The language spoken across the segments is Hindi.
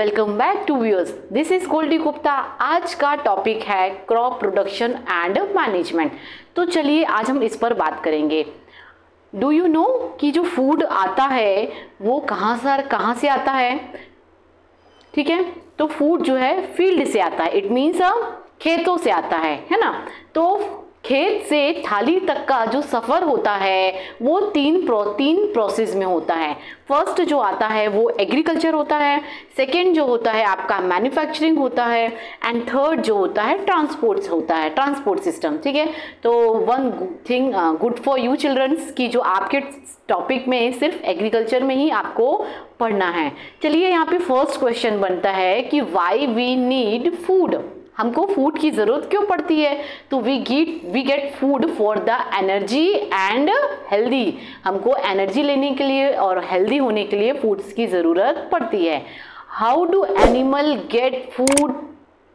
Welcome back to viewers, this is Goldi Gupta. आज का टॉपिक है क्रॉप प्रोडक्शन एंड मैनेजमेंट। तो चलिए आज हम इस पर बात करेंगे। डू यू नो कि जो फूड आता है वो कहाँ से आता है? ठीक है, तो फूड जो है फील्ड से आता है, इट मीन्स खेतों से आता है ना। तो खेत से थाली तक का जो सफ़र होता है वो तीन प्रोसेस में होता है। फर्स्ट जो आता है वो एग्रीकल्चर होता है, सेकंड जो होता है आपका मैन्युफैक्चरिंग होता है, एंड थर्ड जो होता है ट्रांसपोर्ट्स होता है, ट्रांसपोर्ट सिस्टम। ठीक है, तो one thing good for you childrens की जो आपके टॉपिक में सिर्फ एग्रीकल्चर में ही आपको पढ़ना है। चलिए यहाँ पे फर्स्ट क्वेश्चन बनता है कि वाई वी नीड फूड, हमको फूड की ज़रूरत क्यों पड़ती है? तो we get food for the energy and healthy, हमको एनर्जी लेने के लिए और हेल्दी होने के लिए फूड्स की ज़रूरत पड़ती है। How do animal get food,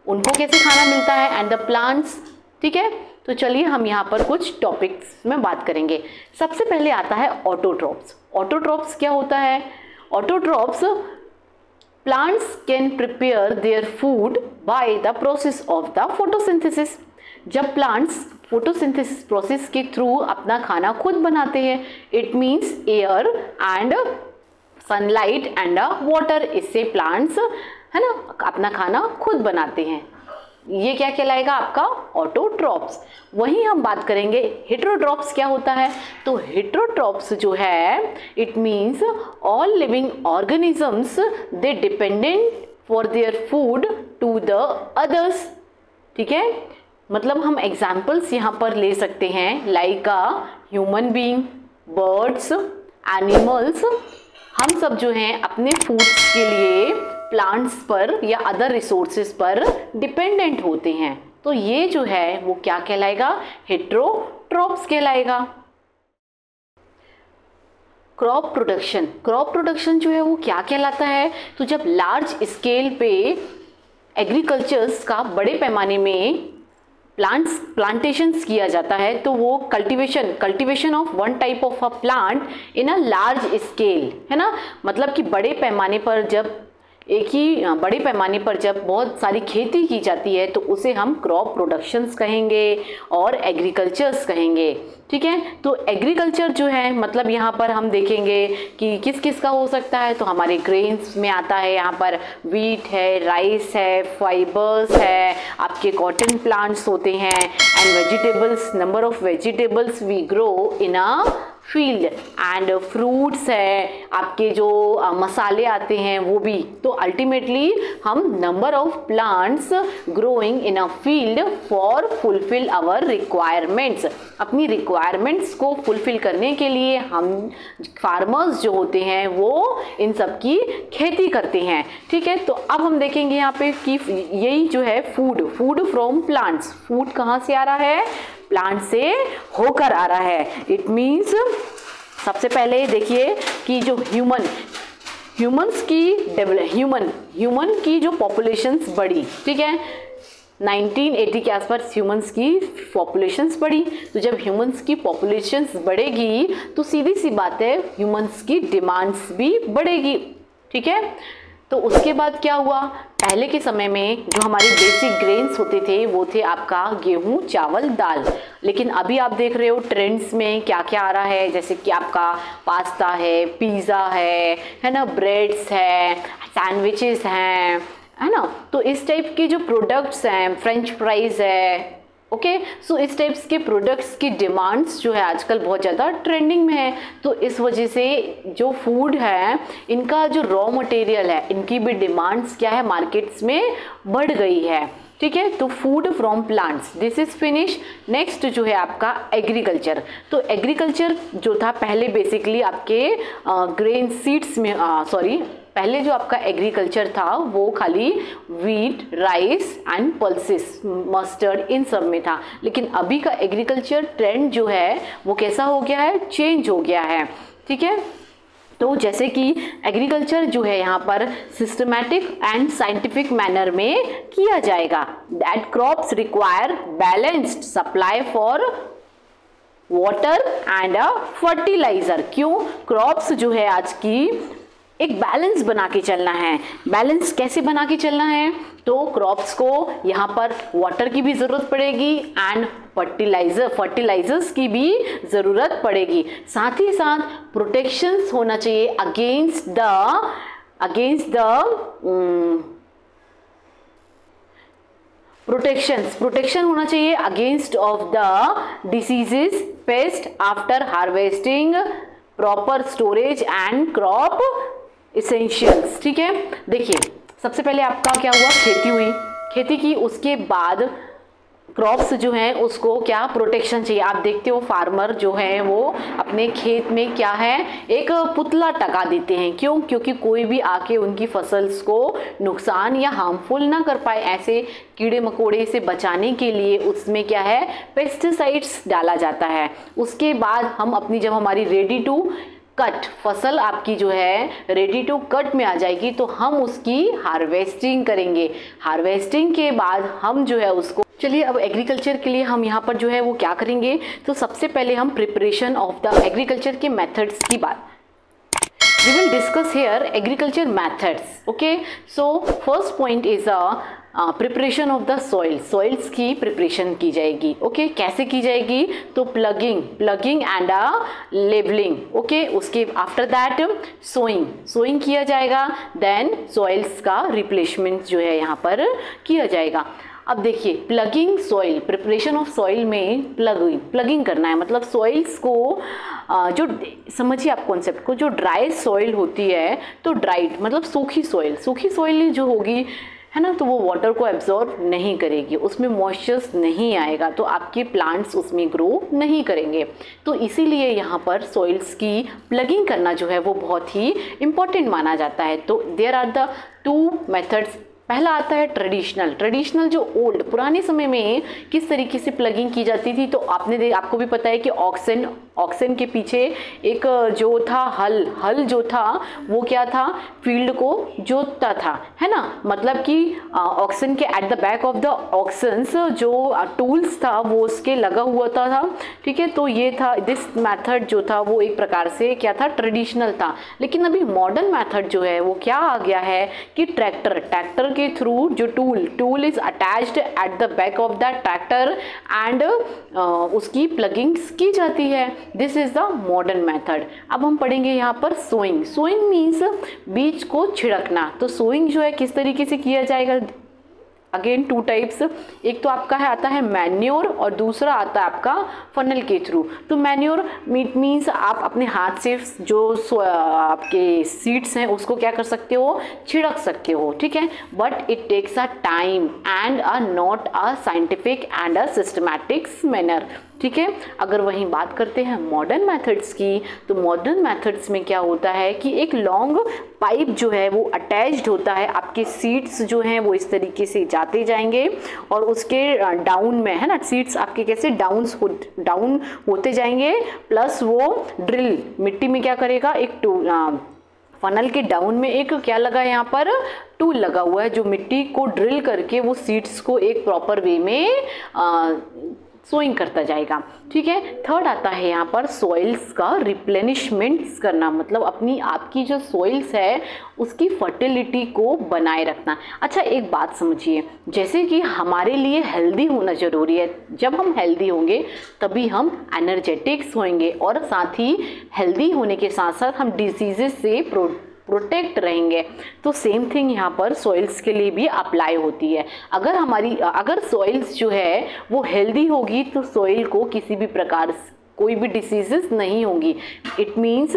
उनको कैसे खाना मिलता है? And the plants. ठीक है, तो चलिए हम यहाँ पर कुछ टॉपिक्स में बात करेंगे। सबसे पहले आता है ऑटोट्रॉप्स। ऑटोट्रॉप्स क्या होता है? Autotrophs plants can prepare their food by the process of the photosynthesis। जब plants photosynthesis process के थ्रू अपना खाना खुद बनाते हैं, it means air and sunlight and water, इससे plants है ना अपना खाना खुद बनाते हैं। ये क्या कहलाएगा आपका? ऑटोट्रॉप्स। वहीं हम बात करेंगे हेटेरोट्रॉप्स क्या होता है। तो हेटेरोट्रॉप्स जो है it means all living organisms they dependent for their food to the others. ठीक है, मतलब हम एग्जाम्पल्स यहाँ पर ले सकते हैं like human being, birds, animals. हम सब जो हैं अपने फूड्स के लिए प्लांट्स पर या अदर रिसोर्सेज पर डिपेंडेंट होते हैं। तो ये जो है वो क्या कहलाएगा? हेटेरोट्रॉप्स कहलाएगा। क्रॉप प्रोडक्शन, क्रॉप प्रोडक्शन जो है वो क्या कहलाता है? तो जब लार्ज स्केल पे एग्रीकल्चर्स का बड़े पैमाने में प्लांटेशंस किया जाता है, तो वो cultivation of one type of a plant in a large scale, है ना। मतलब कि बड़े पैमाने पर जब बड़े पैमाने पर जब बहुत सारी खेती की जाती है तो उसे हम क्रॉप प्रोडक्शंस कहेंगे और एग्रीकल्चर्स कहेंगे। ठीक है, तो एग्रीकल्चर जो है मतलब यहाँ पर हम देखेंगे कि किस किस का हो सकता है। तो हमारे ग्रेन्स में आता है, यहाँ पर वीट है, राइस है, फाइबर्स है, आपके कॉटन प्लांट्स होते हैं, and vegetables, number of vegetables we grow in a field, and fruits है, आपके जो मसाले आते हैं वो भी। तो अल्टीमेटली हम number of plants growing in a field for fulfil our requirements, अपनी रिक्वायरमेंट्स को फुलफिल करने के लिए हम फार्मर्स जो होते हैं वो इन सब की खेती करते हैं। ठीक है, तो अब हम देखेंगे यहाँ पे कि यही जो है फूड फ्रॉम प्लांट्स, फूड कहाँ से आ रहा है? प्लांट से होकर आ रहा है। इट मीन्स सबसे पहले देखिए कि जो ह्यूमन की जो पॉपुलेशंस बढ़ी, ठीक है, 1980 के आसपास ह्यूमंस की पॉपुलेशंस बढ़ी। तो जब ह्यूमंस की पॉपुलेशंस बढ़ेगी तो सीधी सी बात है ह्यूमंस की डिमांड्स भी बढ़ेगी। ठीक है, तो उसके बाद क्या हुआ? पहले के समय में जो हमारे बेसिक ग्रेन्स होते थे वो थे आपका गेहूं, चावल, दाल। लेकिन अभी आप देख रहे हो ट्रेंड्स में क्या क्या आ रहा है, जैसे कि आपका पास्ता है, पिज़्ज़ा है ना, ब्रेड्स है, सैंडविचेस हैं, है ना। तो इस टाइप के जो प्रोडक्ट्स हैं, फ्रेंच फ्राइज है, ओके, सो इस टाइप्स के प्रोडक्ट्स की डिमांड्स जो है आजकल बहुत ज़्यादा ट्रेंडिंग में है। तो इस वजह से जो फूड है इनका जो रॉ मटेरियल है इनकी भी डिमांड्स क्या है मार्केट्स में बढ़ गई है। ठीक है, तो food from plants, this is finish. Next जो है आपका एग्रीकल्चर। तो एग्रीकल्चर जो था पहले बेसिकली आपके ग्रेन सीड्स में पहले जो आपका एग्रीकल्चर था वो खाली wheat, rice and pulses, mustard, इन सब में था। लेकिन अभी का एग्रीकल्चर ट्रेंड जो है वो कैसा हो गया है? चेंज हो गया है। ठीक है, तो जैसे कि एग्रीकल्चर जो है यहाँ पर सिस्टमैटिक एंड साइंटिफिक मैनर में किया जाएगा। That crops require balanced supply for water and fertiliser. क्यों? क्रॉप्स जो है आज की एक बैलेंस बना के चलना है। बैलेंस कैसे बना के चलना है? तो क्रॉप्स को यहाँ पर वाटर की भी ज़रूरत पड़ेगी एंड फर्टिलाइजर्स की भी ज़रूरत पड़ेगी। साथ ही साथ प्रोटेक्शंस होना चाहिए अगेंस्ट द प्रोटेक्शन होना चाहिए against of the diseases, paste after harvesting, proper storage and crop essentials. ठीक है, देखिए सबसे पहले आपका क्या हुआ, खेती हुई, खेती की, उसके बाद क्रॉप्स जो हैं उसको क्या प्रोटेक्शन चाहिए। आप देखते हो फार्मर जो है वो अपने खेत में क्या है, एक पुतला टका देते हैं। क्यों? क्योंकि कोई भी आके उनकी फसल्स को नुकसान या हार्मफुल ना कर पाए, ऐसे कीड़े मकोड़े से बचाने के लिए उसमें क्या है, पेस्टिसाइड्स डाला जाता है। उसके बाद हम अपनी जब हमारी रेडी टू कट फसल आपकी जो है रेडी टू कट में आ जाएगी तो हम उसकी हार्वेस्टिंग करेंगे। हार्वेस्टिंग के बाद हम जो है उसको, चलिए अब एग्रीकल्चर के लिए हम यहाँ पर जो है वो क्या करेंगे, तो सबसे पहले हम प्रिपरेशन ऑफ द एग्रीकल्चर के मेथड्स की बात, we will discuss here agriculture methods. Okay, so first point is preparation of the soils की प्रिपरेशन की जाएगी। ओके, कैसे की जाएगी, तो प्लगिंग एंड लेबलिंग। ओके, उसके आफ्टर दैट सोइंग किया जाएगा, देन सॉइल्स का रिप्लेसमेंट जो है यहाँ पर किया जाएगा। अब देखिए plugging soil, preparation of soil में प्लगिंग करना है, मतलब सॉइल्स को जो समझिए आप कॉन्सेप्ट को, जो ड्राई सॉइल होती है तो ड्राइड मतलब सूखी सॉइल जो होगी है ना, तो वो वाटर को एब्जॉर्ब नहीं करेगी, उसमें मॉइस्चर्स नहीं आएगा, तो आपके प्लांट्स उसमें ग्रो नहीं करेंगे। तो इसीलिए यहाँ पर सॉइल्स की प्लगिंग करना जो है वो बहुत ही इम्पॉर्टेंट माना जाता है। तो देयर आर द 2 मेथड्स। पहला आता है ट्रेडिशनल जो ओल्ड पुराने समय में किस तरीके से प्लगिंग की जाती थी। तो आपको भी पता है कि ऑक्सन के पीछे एक जो था हल जो था वो क्या था, फील्ड को जोतता था, है ना, मतलब कि ऑक्सन के at the back of the oxens जो टूल्स था वो उसके लगा हुआ था। ठीक है, तो ये था दिस मेथड जो था वो एक प्रकार से क्या था, ट्रेडिशनल था। लेकिन अभी मॉडर्न मेथड जो है वो क्या आ गया है कि ट्रैक्टर के थ्रू जो tool is attached eight the back of the tractor and उसकी प्लगिंग्स की जाती है। This is the modern method. अब हम पढ़ेंगे यहाँ पर सोइंग मीन्स बीज को छिड़कना। तो सोइंग जो है किस तरीके से किया जाएगा, अगेन 2 टाइप्स, एक तो आपका है आता है मैन्योर और दूसरा आता है आपका फनल के थ्रू। तो मैन्योर मीन्स आप अपने हाथ से जो आपके सीड्स हैं उसको क्या कर सकते हो, छिड़क सकते हो। ठीक है, but it takes a time and not a scientific and a systematic manner. ठीक है, अगर वहीं बात करते हैं मॉडर्न मेथड्स की, तो मॉडर्न मेथड्स में क्या होता है कि एक लॉन्ग पाइप जो है वो अटैच्ड होता है, आपके सीड्स जो हैं वो इस तरीके से जाते जाएंगे और उसके डाउन में है ना, सीड्स आपके कैसे डाउन होते जाएंगे, प्लस वो ड्रिल मिट्टी में क्या करेगा, एक फनल के डाउन में एक क्या लगा है यहाँ पर, टूल लगा हुआ है जो मिट्टी को ड्रिल करके वो सीड्स को एक प्रॉपर वे में सोइंग करता जाएगा। ठीक है, थर्ड आता है यहाँ पर सॉइल्स का रिप्लेनिशमेंट करना, मतलब अपनी आपकी जो सॉइल्स है उसकी फर्टिलिटी को बनाए रखना। अच्छा एक बात समझिए, जैसे कि हमारे लिए हेल्दी होना ज़रूरी है, जब हम हेल्दी होंगे तभी हम एनर्जेटिक्स होंगे और साथ ही हेल्दी होने के साथ साथ हम डिजीजेस से प्रोटेक्ट रहेंगे। तो सेम थिंग यहाँ पर सॉइल्स के लिए भी अप्लाई होती है। अगर सॉइल्स जो है वो हेल्दी होगी तो सॉइल को किसी भी प्रकार कोई भी डिसीजेस नहीं होंगी। इट मीन्स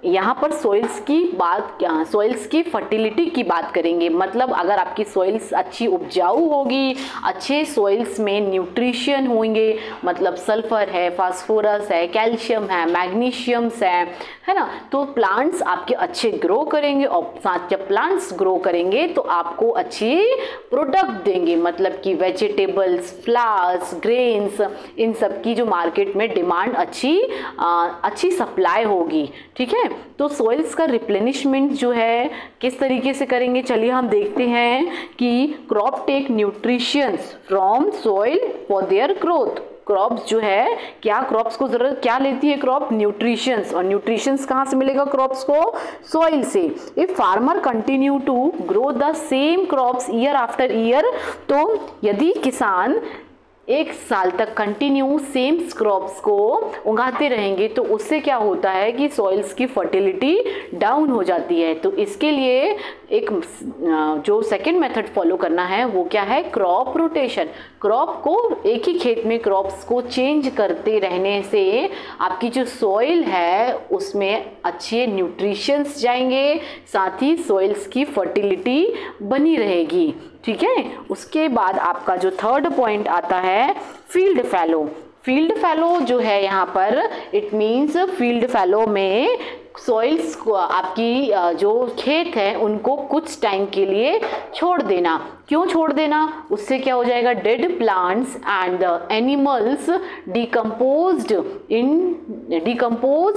यहाँ पर सॉइल्स की फर्टिलिटी की बात करेंगे, मतलब अगर आपकी सॉइल्स अच्छी उपजाऊ होगी, अच्छे सॉइल्स में न्यूट्रिशन होंगे, मतलब सल्फर है, फास्फोरस है, कैल्शियम है, मैग्नीशियम्स है ना, तो प्लांट्स आपके अच्छे ग्रो करेंगे और साथ जब प्लांट्स ग्रो करेंगे तो आपको अच्छी प्रोडक्ट देंगे, मतलब कि वेजिटेबल्स, फ्लावर्स, ग्रेन्स, इन सब की जो मार्केट में डिमांड अच्छी सप्लाई होगी। ठीक है, तो सॉइल्स का रिप्लेनिशमेंट जो है किस तरीके से करेंगे, चलिए हम देखते हैं कि crop take nutritions from soil for their growth. Crops जो है, क्या क्रॉप्स को ज़रूरत क्या लेती है क्रॉप? न्यूट्रिशंस। और न्यूट्रिशंस कहाँ से मिलेगा क्रॉप्स को? सॉइल से। If farmer continue to grow the same crops year after year, तो यदि किसान एक साल तक कंटिन्यू सेम क्रॉप्स को उगाते रहेंगे तो उससे क्या होता है कि सॉइल्स की फर्टिलिटी डाउन हो जाती है। तो इसके लिए एक जो सेकंड मेथड फॉलो करना है वो क्या है? Crop rotation. क्रॉप को एक ही खेत में क्रॉप्स को चेंज करते रहने से आपकी जो सॉइल है उसमें अच्छे न्यूट्रिशंस जाएंगे, साथ ही सॉइल्स की फर्टिलिटी बनी रहेगी। ठीक है, उसके बाद आपका जो थर्ड पॉइंट आता है फील्ड फैलो। फील्ड फैलो जो है यहाँ पर इट मीन्स फील्ड फैलो में सॉइल्स को, आपकी जो खेत है उनको कुछ टाइम के लिए छोड़ देना। क्यों छोड़ देना? उससे क्या हो जाएगा? Dead plants and the animals decomposed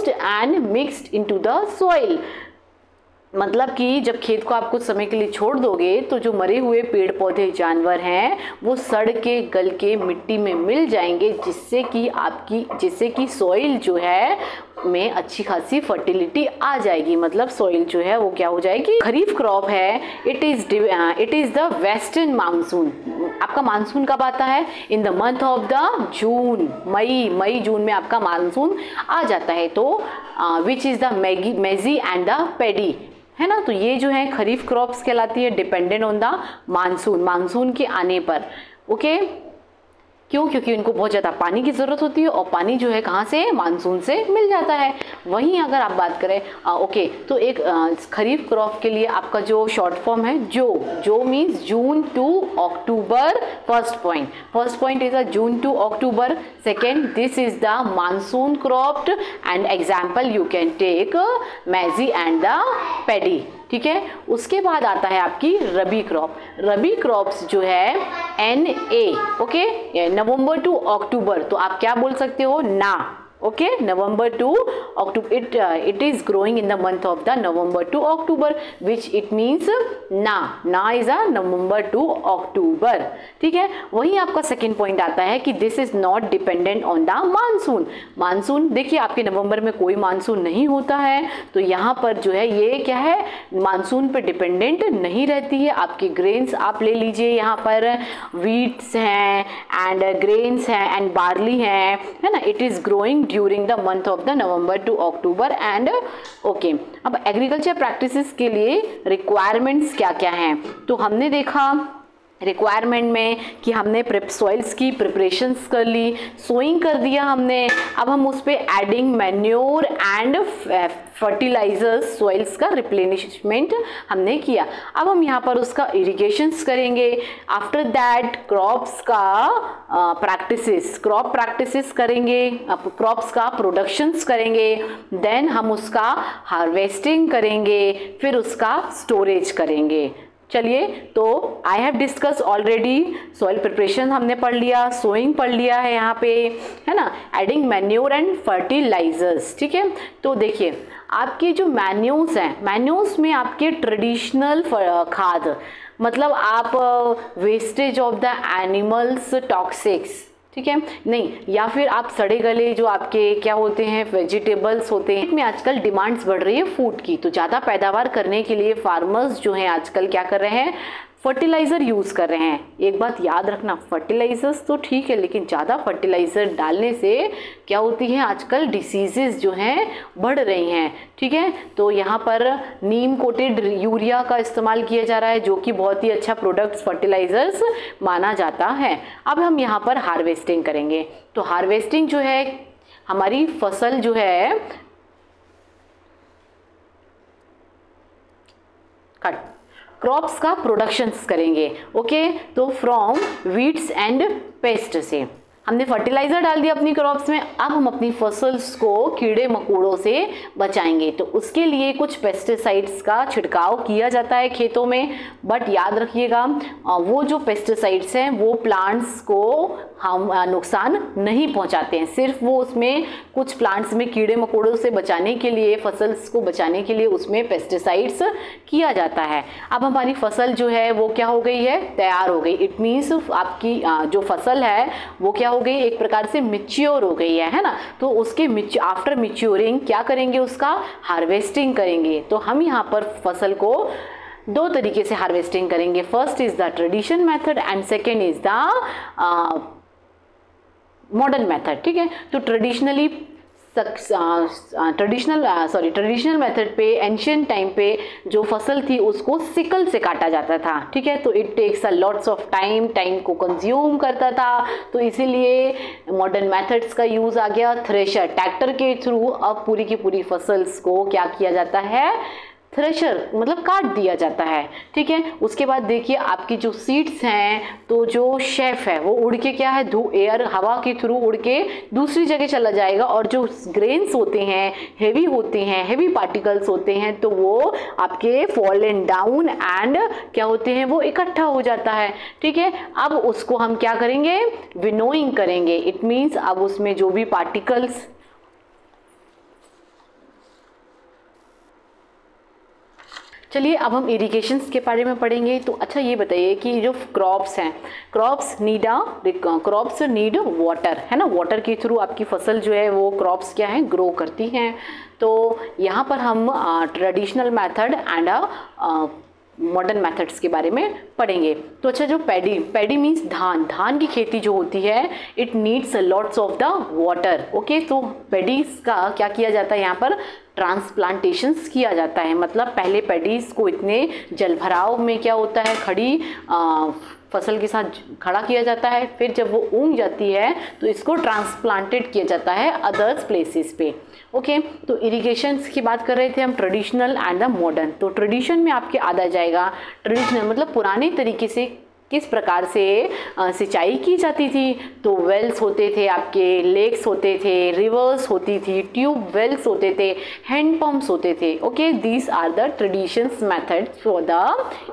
and mixed into the soil. मतलब कि जब खेत को आप कुछ समय के लिए छोड़ दोगे तो जो मरे हुए पेड़ पौधे जानवर हैं वो सड़ के गल के मिट्टी में मिल जाएंगे, जिससे कि सॉइल जो है में अच्छी खासी फर्टिलिटी आ जाएगी। मतलब सॉइल जो है वो क्या हो जाएगी? खरीफ क्रॉप है, it is the western monsoon. आपका मानसून कब आता है? In the month of the June. मई जून में आपका मानसून आ जाता है। तो which is the maize and the paddy, है ना। तो ये जो है खरीफ क्रॉप्स कहलाती है, डिपेंडेंट ऑन द मानसून के आने पर। ओके, क्यों? क्योंकि इनको बहुत ज़्यादा पानी की ज़रूरत होती है और पानी जो है कहाँ से? मानसून से मिल जाता है। वहीं अगर आप बात करें ओके, तो एक खरीफ क्रॉप के लिए आपका जो शॉर्ट फॉर्म है जो means June to October. First point is a June to October. Second, this is the monsoon crop and example you can take maize and the paddy. ठीक है, उसके बाद आता है आपकी रबी क्रॉप। रबी क्रॉप्स जो है NA, okay, November to October. तो आप क्या बोल सकते हो? ना। Okay, November to October, it is growing in the month of the November to October, which it means ना is a November to October. ठीक है, वही आपका सेकेंड पॉइंट आता है कि this is not dependent on the monsoon. देखिए आपके नवंबर में कोई मानसून नहीं होता है, तो यहाँ पर जो है ये क्या है? मानसून पे डिपेंडेंट नहीं रहती है। आपकी ग्रेन्स आप ले लीजिए, यहाँ पर वीट्स हैं एंड ग्रेन्स हैं एंड बार्ली है ना। It is growing during the month of the November to October and okay. अब एग्रीकल्चर प्रैक्टिसेस के लिए रिक्वायरमेंट्स क्या क्या हैं? तो हमने देखा रिक्वायरमेंट में कि हमने सॉइल्स की प्रिपरेशंस कर ली, सोइंग कर दिया हमने। अब हम उस पर adding manure and fertilisers, soils का रिप्लेनिशमेंट हमने किया। अब हम यहाँ पर उसका इरिगेशंस करेंगे। आफ्टर दैट क्रॉप प्रैक्टिसेस करेंगे, क्रॉप्स का प्रोडक्शंस करेंगे, देन हम उसका हार्वेस्टिंग करेंगे, फिर उसका स्टोरेज करेंगे। चलिए, तो I have discuss already soil preparation हमने पढ़ लिया, सोइंग पढ़ लिया है यहाँ पे, है ना, एडिंग मैन्योर एंड फर्टिलाइजर्स। ठीक है, तो देखिए आपके जो मैन्योर्स हैं, मैन्योर्स में आपके ट्रेडिशनल खाद, मतलब आप wastage of the animals toxics, ठीक है, नहीं, या फिर आप सड़े गले जो आपके क्या होते हैं वेजिटेबल्स होते हैं, में आजकल डिमांड्स बढ़ रही है फूड की, तो ज़्यादा पैदावार करने के लिए फार्मर्स जो हैं आजकल क्या कर रहे हैं? फर्टिलाइज़र यूज़ कर रहे हैं। एक बात याद रखना, फर्टिलाइजर्स तो ठीक है, लेकिन ज़्यादा फर्टिलाइज़र डालने से क्या होती है? आजकल डिसीजेस जो हैं बढ़ रही हैं। ठीक है, तो यहाँ पर नीम कोटेड यूरिया का इस्तेमाल किया जा रहा है, जो कि बहुत ही अच्छा प्रोडक्ट्स फर्टिलाइज़र्स माना जाता है। अब हम यहाँ पर हार्वेस्टिंग करेंगे। तो हार्वेस्टिंग जो है, हमारी फसल जो है क्रॉप्स का प्रोडक्शंस करेंगे। ओके, तो फ्रॉम वीड्स एंड पेस्ट से हमने फर्टिलाइज़र डाल दिया अपनी क्रॉप्स में। अब हम अपनी फसल्स को कीड़े मकोड़ों से बचाएंगे, तो उसके लिए कुछ पेस्टिसाइड्स का छिड़काव किया जाता है खेतों में। बट याद रखिएगा, वो जो पेस्टिसाइड्स हैं वो प्लांट्स को हम नुकसान नहीं पहुंचाते हैं, सिर्फ वो उसमें कुछ प्लांट्स में कीड़े मकोड़ों से बचाने के लिए, फसल्स को बचाने के लिए उसमें पेस्टिसाइड्स किया जाता है। अब हमारी फसल जो है वो क्या हो गई है? तैयार हो गई। इट मीन्स आपकी जो फसल है वो क्या हो गई, एक प्रकार से मिच्योर हो गई है ना। तो उसके आफ्टर मिच्योरिंग क्या करेंगे, उसका हार्वेस्टिंग करेंगे। तो हम यहाँ पर फसल को दो तरीके से हार्वेस्टिंग करेंगे। First is the traditional method and second is the modern method. ठीक है, तो ट्रेडिशनल मेथड पे एंशियंट टाइम पे जो फसल थी उसको सिकल से काटा जाता था। ठीक है, तो it takes a lots of time को कंज्यूम करता था। तो इसीलिए मॉडर्न मेथड्स का यूज आ गया। थ्रेशर, ट्रैक्टर के थ्रू अब पूरी की पूरी फसल्स को क्या किया जाता है, थ्रेशर मतलब काट दिया जाता है। ठीक है, उसके बाद देखिए आपकी जो सीड्स हैं, तो जो शेफ है वो उड़ के क्या है, एयर हवा के थ्रू उड़ के दूसरी जगह चला जाएगा, और जो ग्रेन्स होते हैं हेवी पार्टिकल्स होते हैं, तो वो आपके फॉलन डाउन एंड क्या होते हैं, वो इकट्ठा हो जाता है। ठीक है, अब उसको हम क्या करेंगे, विनोइंग करेंगे। इट मीन्स अब उसमें जो भी पार्टिकल्स, चलिए अब हम इरिगेशन के बारे में पढ़ेंगे। तो अच्छा ये बताइए कि जो क्रॉप्स हैं, क्रॉप्स नीड वाटर, है ना। वाटर के थ्रू आपकी फसल जो है वो क्रॉप्स क्या है, ग्रो करती हैं। तो यहाँ पर हम traditional method and modern methods के बारे में पढ़ेंगे। तो अच्छा, जो पैडी मीन्स धान की खेती जो होती है, it needs lots of the water. Okay, तो पैडीज का क्या किया जाता है, यहाँ पर ट्रांसप्लांटेशंस किया जाता है। मतलब पहले पैडीज को इतने जलभराव में क्या होता है, खड़ी फसल के साथ खड़ा किया जाता है, फिर जब वो ऊग जाती है तो इसको ट्रांसप्लांटेड किया जाता है अदर्स प्लेसेस पे। ओके, तो इरिगेशन की बात कर रहे थे हम, ट्रेडिशनल एंड द मॉडर्न। तो ट्रेडिशन में आपके आ जाएगा, ट्रेडिशनल मतलब पुराने तरीके से किस प्रकार से सिंचाई की जाती थी। तो वेल्स होते थे आपके, लेक्स होते थे, रिवर्स होती थी, ट्यूब वेल्स होते थे, हैंड पंप्स होते थे। Okay, these are the traditions method for the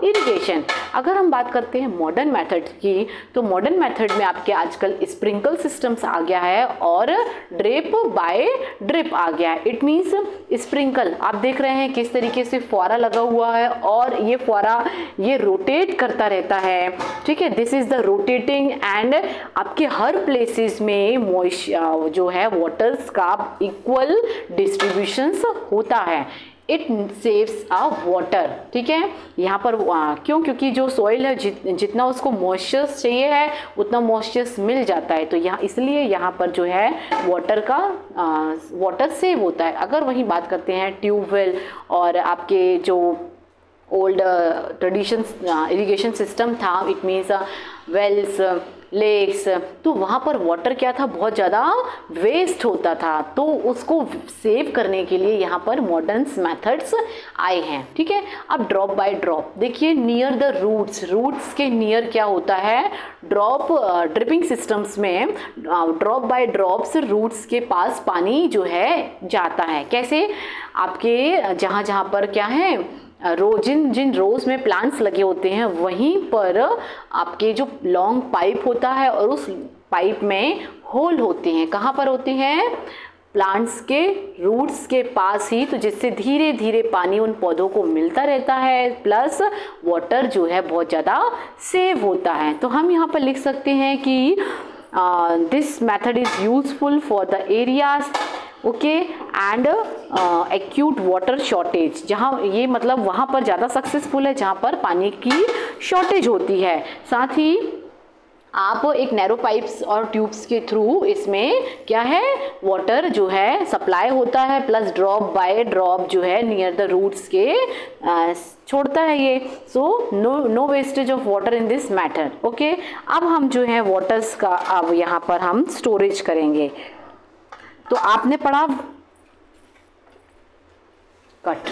irrigation. अगर हम बात करते हैं मॉडर्न मेथड की, तो मॉडर्न मेथड में आपके आजकल स्प्रिंकल सिस्टम्स आ गया है और ड्रिप बाय ड्रिप आ गया है। इट मीन्स स्प्रिंकल, आप देख रहे हैं किस तरीके से फुहारा लगा हुआ है और ये फुहारा ये रोटेट करता रहता है। ठीक है, this is the rotating and आपके हर प्लेसेस में मॉइस्चर जो है वाटर्स का इक्वल डिस्ट्रीब्यूशंस होता है। It saves a water. ठीक है, यहाँ पर क्योंकि जो सॉइल है जितना उसको मॉइस्चर चाहिए है उतना मॉइस्चर मिल जाता है, तो यहाँ इसलिए यहाँ पर जो है वाटर सेव होता है। अगर वहीं बात करते हैं ट्यूबवेल और आपके जो ओल्ड ट्रेडिशन इरिगेशन सिस्टम था, इट मीन्स वेल्स, लेक्स, तो वहाँ पर वाटर क्या था, बहुत ज़्यादा वेस्ट होता था। तो उसको सेव करने के लिए यहाँ पर मॉडर्न मेथड्स आए हैं। ठीक है, अब ड्रॉप बाय ड्रॉप देखिए, नियर द रूट्स के नियर क्या होता है, ड्रिपिंग सिस्टम्स में ड्रॉप बाय ड्रॉप्स रूट्स के पास पानी जो है जाता है। कैसे, आपके जहाँ जहाँ पर क्या है जिन रोज में प्लांट्स लगे होते हैं वहीं पर आपके जो लॉन्ग पाइप होता है और उस पाइप में होल होते हैं। कहाँ पर होते हैं, प्लांट्स के रूट्स के पास ही, तो जिससे धीरे धीरे पानी उन पौधों को मिलता रहता है, प्लस वाटर जो है बहुत ज़्यादा सेव होता है। तो हम यहाँ पर लिख सकते हैं कि this method is useful for the areas okay and acute water shortage, जहाँ ये मतलब वहाँ पर ज़्यादा सक्सेसफुल है जहाँ पर पानी की शॉर्टेज होती है। साथ ही आप एक नैरो पाइप्स और ट्यूब्स के थ्रू इसमें क्या है, वाटर जो है सप्लाई होता है, प्लस ड्रॉप बाय ड्रॉप जो है नियर द रूट्स के छोड़ता है ये। So no wastage of water in this matter. Okay, अब हम जो है वाटर्स का अब यहाँ पर हम स्टोरेज करेंगे। तो आपने पढ़ा कट,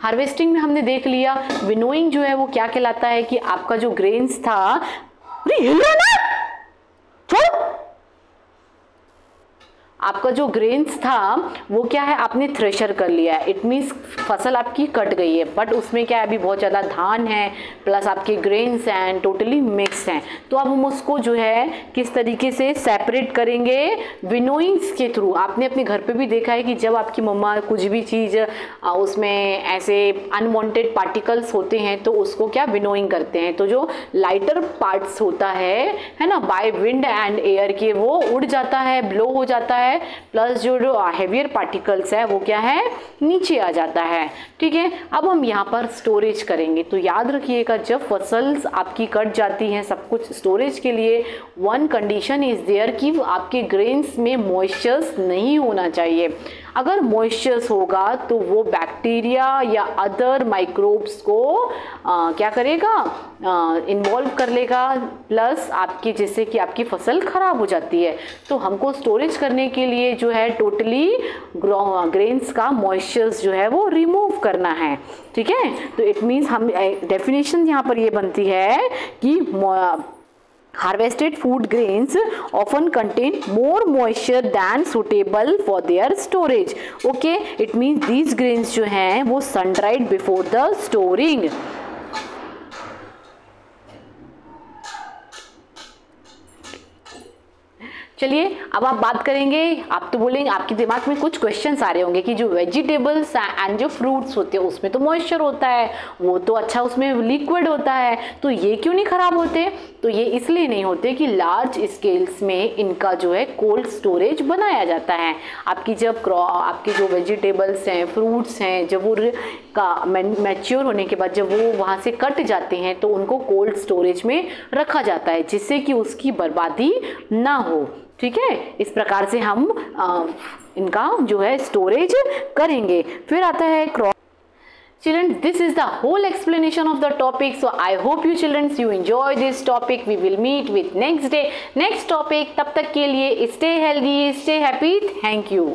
हार्वेस्टिंग में हमने देख लिया। विनोइंग जो है वो क्या कहलाता है कि आपका जो ग्रेन्स था, आपका जो ग्रेन्स था वो क्या है, आपने थ्रेशर कर लिया है, इट मीन्स फसल आपकी कट गई है, बट उसमें क्या है अभी बहुत ज़्यादा धान है प्लस आपके ग्रेन्स हैं, टोटली मिक्स हैं। तो अब हम उसको जो है किस तरीके से सेपरेट करेंगे, विनोइंग्स के थ्रू। आपने अपने घर पे भी देखा है कि जब आपकी मम्मा कुछ भी चीज़ उसमें ऐसे अनवांटेड पार्टिकल्स होते हैं तो उसको क्या विनोइंग करते हैं, तो जो लाइटर पार्ट्स होता है ना, बाय विंड एंड एयर के वो उड़ जाता है, ब्लो हो जाता है, प्लस जो हैवियर पार्टिकल्स है वो क्या है नीचे आ जाता है। ठीक है, अब हम यहाँ पर स्टोरेज करेंगे। तो याद रखिएगा जब फसल्स आपकी कट जाती हैं सब कुछ स्टोरेज के लिए, वन कंडीशन इज देयर कि आपके ग्रेन्स में मॉइस्चर्स नहीं होना चाहिए। अगर मॉइस्चर्स होगा तो वो बैक्टीरिया या अदर माइक्रोब्स को क्या करेगा, इन्वॉल्व कर लेगा, प्लस आपकी जिससे कि आपकी फसल खराब हो जाती है। तो हमको स्टोरेज करने के लिए जो है टोटली ग्रेन्स का मॉइस्चर्स जो है वो रिमूव करना है। ठीक है, तो इट मीन्स हम डेफिनेशन यहाँ पर ये बनती है कि harvested food grains often contain more moisture than suitable for their storage. Okay, it means these grains जो हैं वो sun dried before the storing. चलिए अब आप बात करेंगे, आप तो बोलेंगे आपके दिमाग में कुछ क्वेश्चंस आ रहे होंगे कि जो वेजिटेबल्स एंड जो फ्रूट्स होते हैं उसमें तो मॉइस्चर होता है, वो तो अच्छा उसमें लिक्विड होता है, तो ये क्यों नहीं खराब होते? तो ये इसलिए नहीं होते कि लार्ज स्केल्स में इनका जो है कोल्ड स्टोरेज बनाया जाता है। आपकी जब आपके जो वेजिटेबल्स हैं, फ्रूट्स हैं, जब वो का मैच्योर होने के बाद जब वो वहाँ से कट जाते हैं तो उनको कोल्ड स्टोरेज में रखा जाता है जिससे कि उसकी बर्बादी ना हो। ठीक है, इस प्रकार से हम इनका जो है स्टोरेज करेंगे। फिर आता है crop. Children, this is the whole explanation of the topic. So I hope you children you enjoy this topic. We will meet with next day, next topic. तब तक के लिए stay healthy, stay happy. Thank you.